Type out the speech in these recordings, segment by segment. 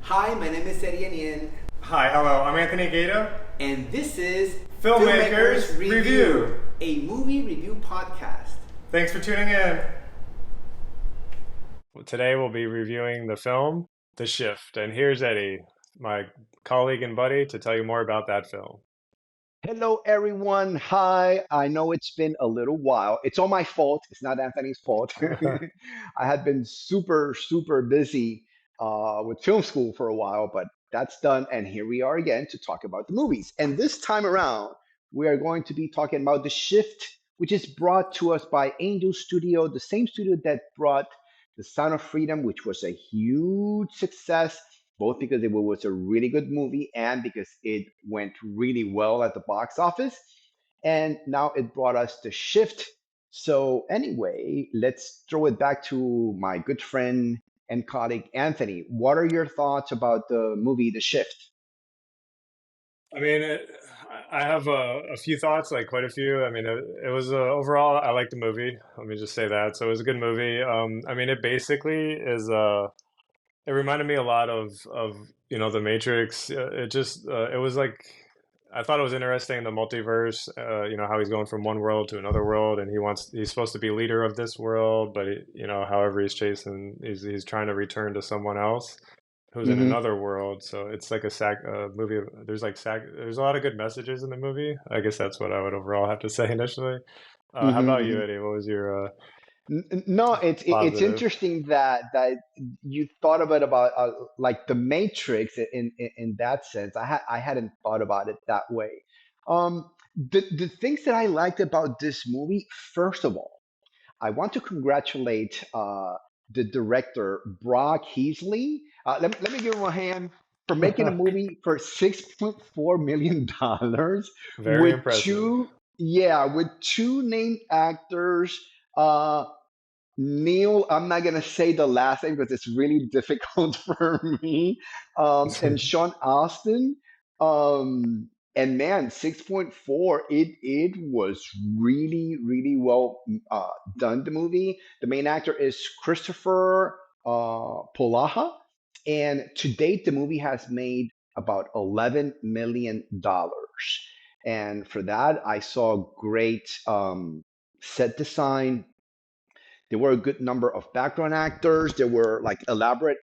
Hi, my name is Eddie Eniel, Hi, hello, I'm Anthony Gaita. and this is Filmmakers Review, a movie review podcast. Thanks for tuning in. Today we'll be reviewing the film The Shift, and here's Eddie, my colleague and buddy, to tell you more about that film. Hello, everyone. Hi. I know it's been a little while. It's all my fault. It's not Anthony's fault. I had been super busy with film school for a while, but that's done. And here we are again to talk about the movies. And this time around, we are going to be talking about The Shift, which is brought to us by Angel Studio, the same studio that brought The Sound of Freedom, which was a huge success both because it was a really good movie and because it went really well at the box office. And now it brought us The Shift. So, anyway, let's throw it back to my good friend and colleague Anthony. What are your thoughts about the movie The Shift? I mean, I have a few thoughts, like quite a few. I mean, it was overall, I liked the movie. Let me just say that. So it was a good movie. I mean, it basically is it reminded me a lot of The Matrix. It was like I thought it was interesting, the multiverse. How he's going from one world to another world, and he's supposed to be leader of this world, but however he's trying to return to someone else who's in Hmm. another world. So it's like a movie. There's there's a lot of good messages in the movie. I guess that's what I would overall have to say initially. How about you, Hmm. Eddie? What was your No, it's positive? interesting that you thought about like the Matrix in that sense. I hadn't thought about it that way. The things that I liked about this movie, first of all, I want to congratulate the director Brock Heasley. Let me give him a hand for making a movie for $6.4 million Very with impressive. two named actors. Uh, Neil, I'm not gonna say the last name because it's really difficult for me. And Sean Austin. Um, and man, 6.4, it was really well done, the movie. The main actor is Christopher Polaha, and to date, the movie has made about $11 million. And for that, I saw great set design. There were a good number of background actors. There were like elaborate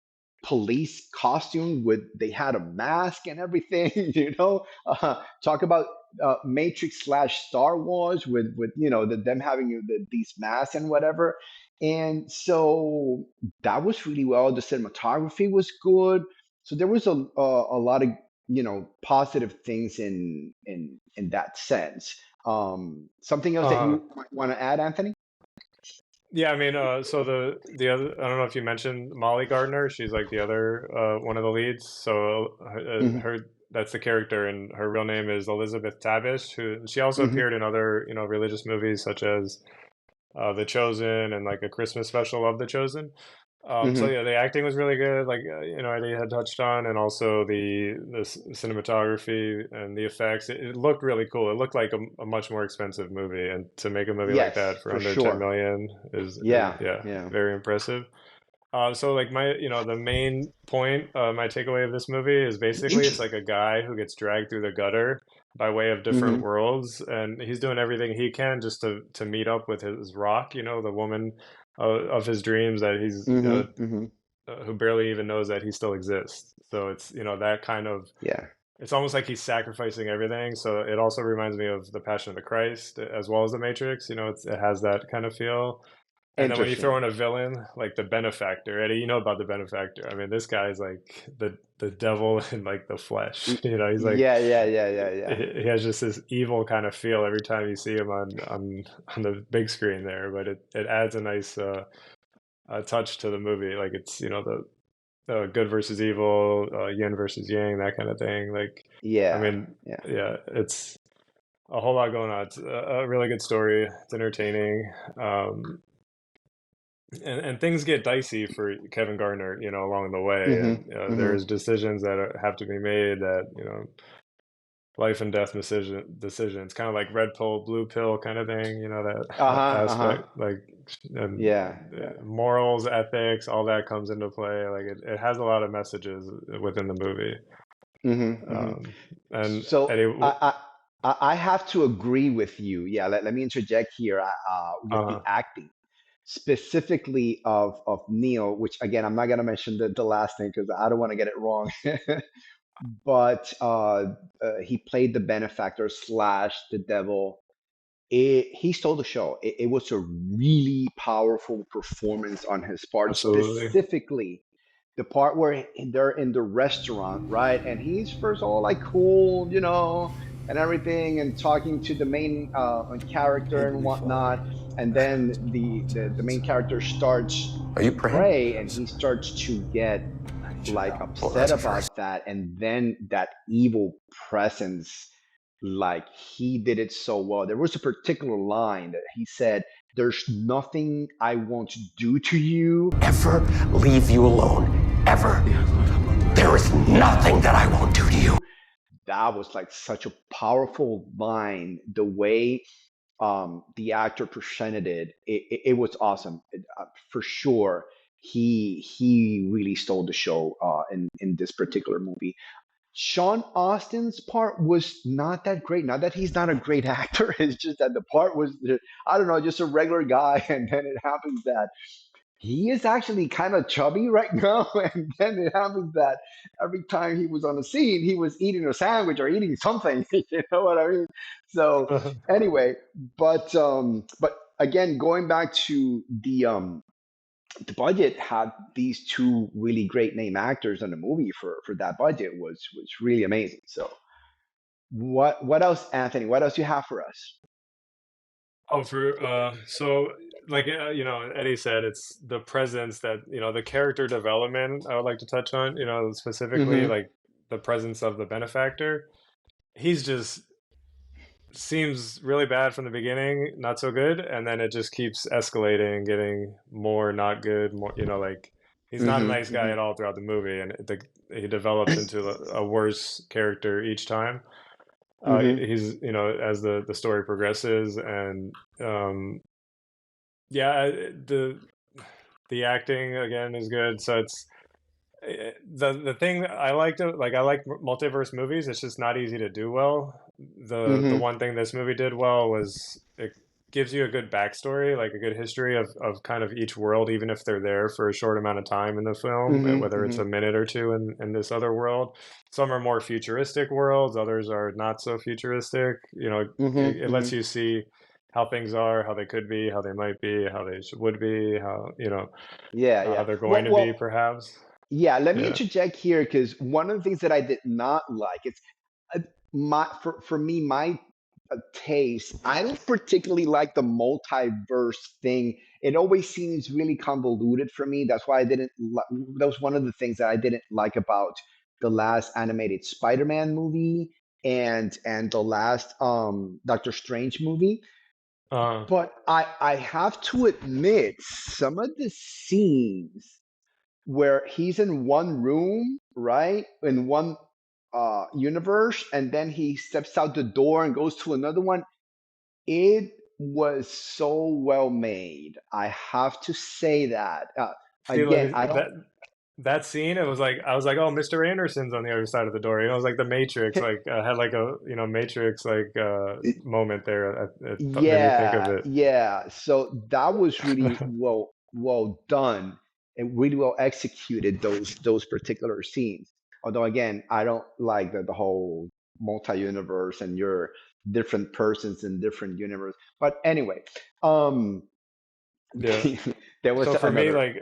police costume with they had a mask and everything. Talk about Matrix slash Star Wars with them having these masks and whatever. And so that was really well. The cinematography was good. So there was a lot of positive things in that sense. Something else that Uh, you might want to add, Anthony? Yeah, I mean, so the other, I don't know if you mentioned Molly Gardner. She's like the other one of the leads. So her that's the character, and her real name is Elizabeth Tabish. Who she also Hmm. appeared in other religious movies such as The Chosen and like a Christmas special of The Chosen. So Hmm. yeah, the acting was really good, like Eddie had touched on, and also the cinematography and the effects. It looked really cool. It looked like a much more expensive movie, and to make a movie like Yes, that for for under 10 sure. million is Yeah, yeah, yeah. very impressive. So like the main point, my takeaway of this movie is basically it's like a guy who gets dragged through the gutter by way of different Hmm. worlds, and he's doing everything he can just to meet up with his rock, the woman of his dreams that he's Hmm. Hmm. who barely even knows that he still exists. So it's that kind of Yeah. it's almost like he's sacrificing everything. So it also reminds me of the Passion of the Christ as well as the Matrix. It has that kind of feel. And then when you throw Interesting. in a villain like the benefactor, Eddie, you know about the benefactor. I mean, this guy's like the devil in like the flesh. Y- He's like yeah. he has just this evil kind of feel every time you see him on the big screen there. But it adds a nice touch to the movie. Like it's the good versus evil, yin versus yang, that kind of thing. Like, I Yeah, mean, yeah. yeah, it's a whole lot going on. It's a really good story. It's entertaining. And things get dicey for Kevin Gardner, along the way, Hmm. and Hmm. there's decisions that have to be made that, life and death decisions, kind of like red pill, blue pill kind of thing, that Uh-huh, uh-huh. aspect. Like and Yeah, yeah. morals, ethics, all that comes into play. Like it has a lot of messages within the movie. Mm-hmm, mm-hmm. Um, and So Eddie, I have to agree with you. Yeah, let me interject here with the uh, acting, specifically of Neil, which again, I'm not going to mention the last name because I don't want to get it wrong. But he played the benefactor slash the devil. He stole the show. It was a really powerful performance on his part, absolutely. specifically the part where they're in the restaurant, right? And he's first all like cool, and everything, and talking to the main character and whatnot. And then the main character starts Are you to praying? pray, and he starts to get like Well, upset that's a first. about that, and then that evil presence, like he did it so well. There was a particular line that he said, "There's nothing I won't do to you." Ever leave you alone. Ever. There is nothing that I won't do to you. That was like such a powerful line. The way the actor presented it was awesome. For sure, he really stole the show in this particular movie. Sean Austin's part was not that great. Not that he's not a great actor. It's just that the part was, I don't know, just a regular guy. And then it happens that he is actually kind of chubby right now. And then it happens that every time he was on the scene, he was eating a sandwich or eating something. You know what I mean? So anyway, but again, going back to the budget, had these two really great name actors in the movie for that budget was really amazing. So what else, Anthony? What else you have for us? Oh, for so like Eddie said, it's the presence that the character development I would like to touch on. Specifically Mm-hmm. like the presence of the benefactor. He's just seems really bad from the beginning, not so good, and then it just keeps escalating, getting more not good, more like he's not a Mm-hmm. nice guy Mm-hmm. at all throughout the movie, and he develops into a worse character each time. Mm-hmm. He's as the story progresses, and yeah, the acting again is good. So it's the thing that I like to like I like multiverse movies. It's just not easy to do well. The Mm-hmm. one thing this movie did well was it gives you a good backstory, like a good history of kind of each world, even if they're there for a short amount of time in the film, whether it's Mm-hmm. a minute or two in this other world. Some are more futuristic worlds, others are not so futuristic. Mm-hmm. It Mm-hmm. lets you see how things are, how they could be, how they might be, how they would be, Yeah, how yeah. they're going Well, to be, well, perhaps. yeah. Let me Yeah. interject here because one of the things that I did not like, it's my for me, my taste. I don't particularly like the multiverse thing. It always seems really convoluted for me. That's why I didn't. That was one of the things that I didn't like about the last animated Spider-Man movie and the last Doctor Strange movie. Uh, But I have to admit, some of the scenes where he's in one room, right, in one universe, and then he steps out the door and goes to another one, it was so well made. I have to say that. See, Again, like I don't. that scene, it was like I was like, oh, Mr. Anderson's on the other side of the door. It was like the Matrix, like had like a Matrix like moment there. It made me think of Yeah, it. yeah. So that was really well done and really well executed, those particular scenes. Although again, I don't like the whole multi-universe and you're different persons in different universe. But anyway, um Yeah. there was So for me, another. like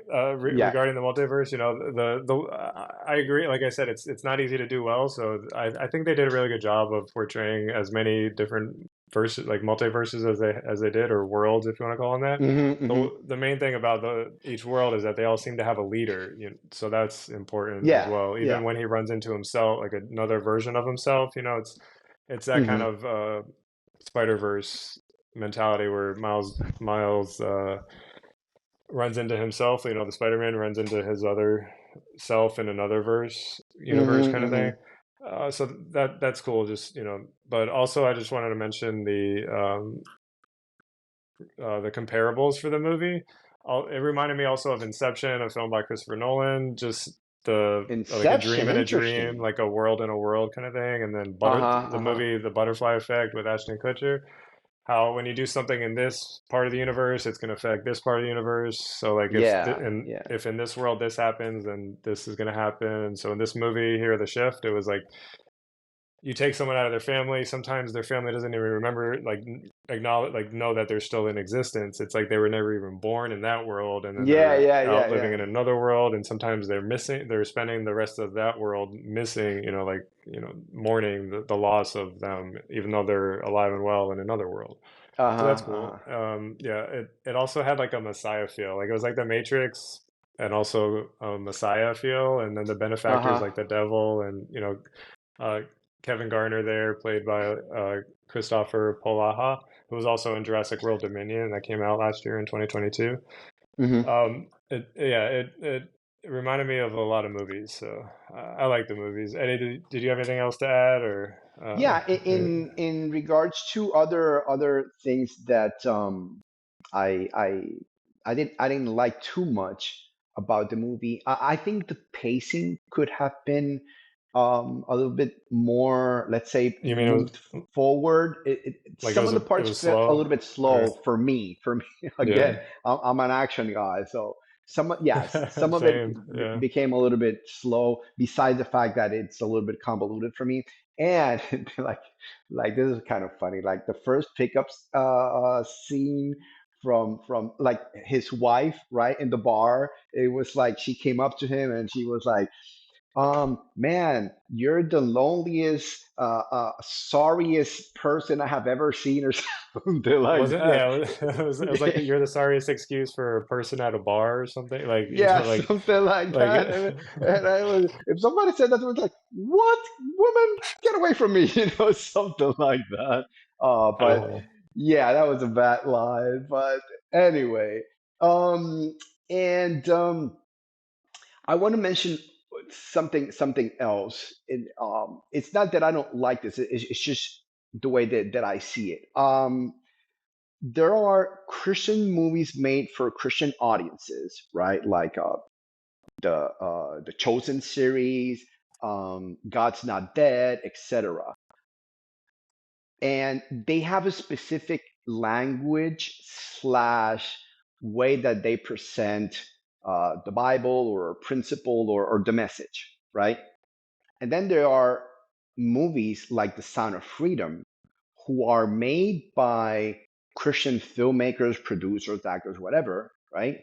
Yeah. regarding the multiverse, the I agree. Like I said, it's not easy to do well. So I think they did a really good job of portraying as many different verses, like multiverses as they did, or worlds, if you want to call them that. Hmm. Hmm. The main thing about each world is that they all seem to have a leader. So that's important as Yeah. well. Yeah. Even when he runs into himself, like another version of himself, it's that kind Hmm. of Spider-Verse mentality where Miles runs into himself. The Spider-Man runs into his other self in another universe Hmm. kind of Hmm. thing. So that's cool. Just but also I just wanted to mention the comparables for the movie. It reminded me also of Inception, a film by Christopher Nolan, just the like a dream Inception, in a dream, interesting. like a world in a world kind of thing. And then Uh-huh, the uh-huh. movie The Butterfly Effect with Ashton Kutcher, how when you do something in this part of the universe, it's going to affect this part of the universe. So like Yeah, yeah. if in this world this happens, then this is going to happen. So in this movie here, The Shift, it was like you take someone out of their family, sometimes their family doesn't even remember, like acknowledge, like know that they're still in existence. It's like they were never even born in that world, and then Yeah, they're yeah, out yeah, living yeah. in another world, and sometimes they're spending the rest of that world missing, like, mourning the loss of them, even though they're alive and well in another world. So that's Uh-huh, uh-huh. cool. Yeah, it also had like a Messiah feel. Like it was like the Matrix and also a Messiah feel, and then the benefactors Uh-huh. like the devil and uh, Kevin Garner there, played by Christopher Polaha, who was also in Jurassic World Dominion that came out last year in 2022. Hmm. It reminded me of a lot of movies, so I like the movies. Eddie, did you have anything else to add, or Yeah, yeah, in regards to other things that I I I didn't like too much about the movie. I think the pacing could have been a little bit more, let's say, you mean it was moved forward. like it Some was of the it parts was felt a little slow, bit or slow for me. For me, again, yeah, I'm an action guy, so yes, some of it same, yeah. became a little bit slow. Besides the fact that it's a little bit convoluted for me, and like this is kind of funny. Like the first pickups scene from like his wife, right, in the bar. It was like she came up to him and she was like, man, you're the loneliest, sorriest person I have ever seen, or something like Was it? that. Yeah, it was like you're the sorriest excuse for a person at a bar or something. Like, Yeah, like, something like like, that. And I was, if somebody said that, it was like, what, woman, get away from me, something like that. But uh, yeah, that was a bad line. But anyway, um, and I want to mention something else. It's not that I don't like this. It's just the way that I see it. There are Christian movies made for Christian audiences, right? Like the Chosen series, God's Not Dead, etc. And they have a specific language slash way that they present the Bible or a principle or the message, right? And then there are movies like The Sound of Freedom, who are made by Christian filmmakers, producers, actors, whatever, right?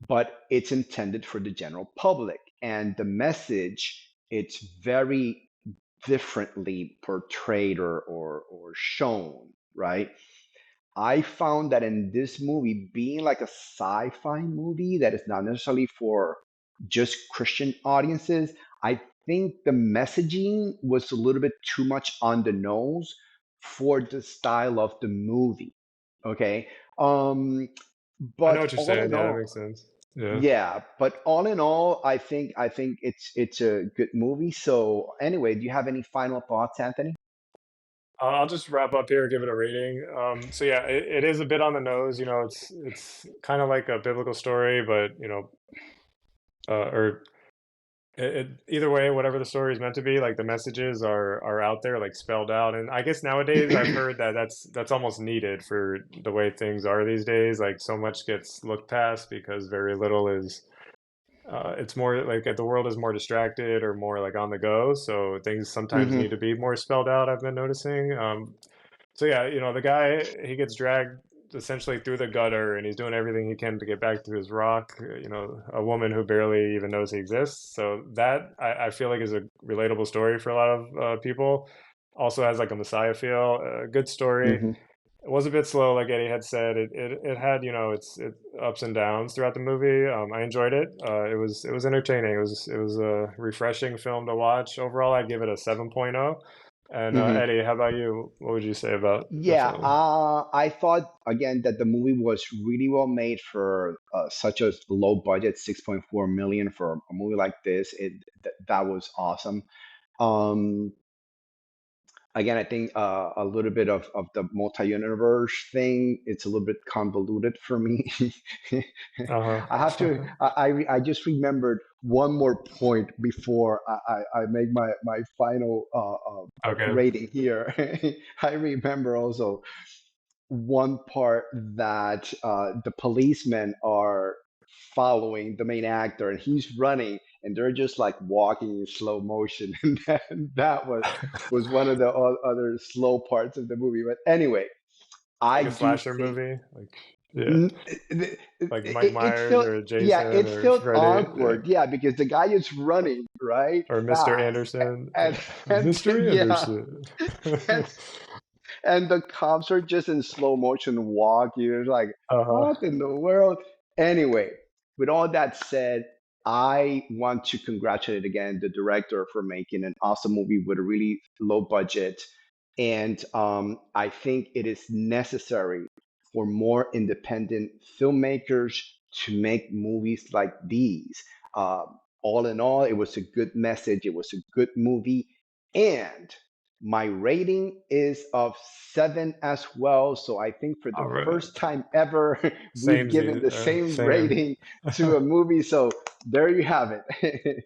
But it's intended for the general public. And the message, it's very differently portrayed or shown, right? I found that in this movie, being like a sci-fi movie that is not necessarily for just Christian audiences, I think the messaging was a little bit too much on the nose for the style of the movie. Okay. Um, I know but what you're all saying. in Yeah, that all, makes sense. Yeah. yeah, but all in all, I think it's a good movie. So anyway, do you have any final thoughts, Anthony? I'll just wrap up here, give it a rating. So yeah, it is a bit on the nose. It's kind of like a biblical story, but or either way, whatever the story is meant to be, like the messages are out there, like spelled out. And I guess nowadays I've heard that that's almost needed for the way things are these days. Like so much gets looked past because very little is. It's more like the world is more distracted or more like on the go, so things sometimes Hmm. need to be more spelled out. I've been noticing. So yeah, the guy, he gets dragged essentially through the gutter, and he's doing everything he can to get back to his rock. A woman who barely even knows he exists. So that I feel like is a relatable story for a lot of people. Also has like a Messiah feel. A good story. Hmm. It was a bit slow, like Eddie had said. It had its ups and downs throughout the movie. I enjoyed it. It was entertaining. It was a refreshing film to watch. Overall, I'd give it a 7.0. And Hmm. Eddie, how about you? What would you say about the Yeah, film? I thought again that the movie was really well made for such a low budget, 6.4 million for a movie like this. That was awesome. Um, again, I think a little bit of the multi-universe thing, it's a little bit convoluted for me. I have to. Uh-huh. I just remembered one more point before I make my final Okay. rating here. I remember also one part that the policemen are following the main actor and he's running and they're just like walking in slow motion and that was one of the other slow parts of the movie. But anyway, I Like a do slasher think movie. Like yeah. N- it, Like Mike it Myers felt, or yeah, Jason it or felt Freddy. Yeah. awkward, yeah, because the guy is running right Or Mr. fast, Anderson. and Yeah. and Mr. yeah, Anderson. and, and the cops are just in slow motion walking. It's like, Uh-huh. what in the world? Anyway, with all that said, I want to congratulate again the director for making an awesome movie with a really low budget. And I think it is necessary for more independent filmmakers to make movies like these. Uh, all in all, it was a good message, it was a good movie. And my rating is of 7 as well. So I think for the All right. first time ever, we've given Samesies. the same Same. rating to a movie. So there you have it.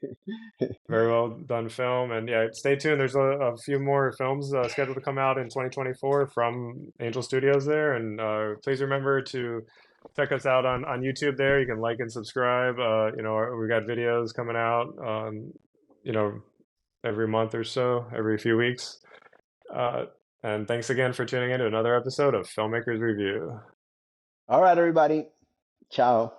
Very well done film. And yeah, stay tuned. There's a few more films scheduled to come out in 2024 from Angel Studios there. And please remember to check us out on YouTube there. You can like and subscribe. We got videos coming out, you know, every month or so, every few weeks. Uh, and thanks again for tuning in to another episode of Filmmakers Review. All right, everybody. Ciao.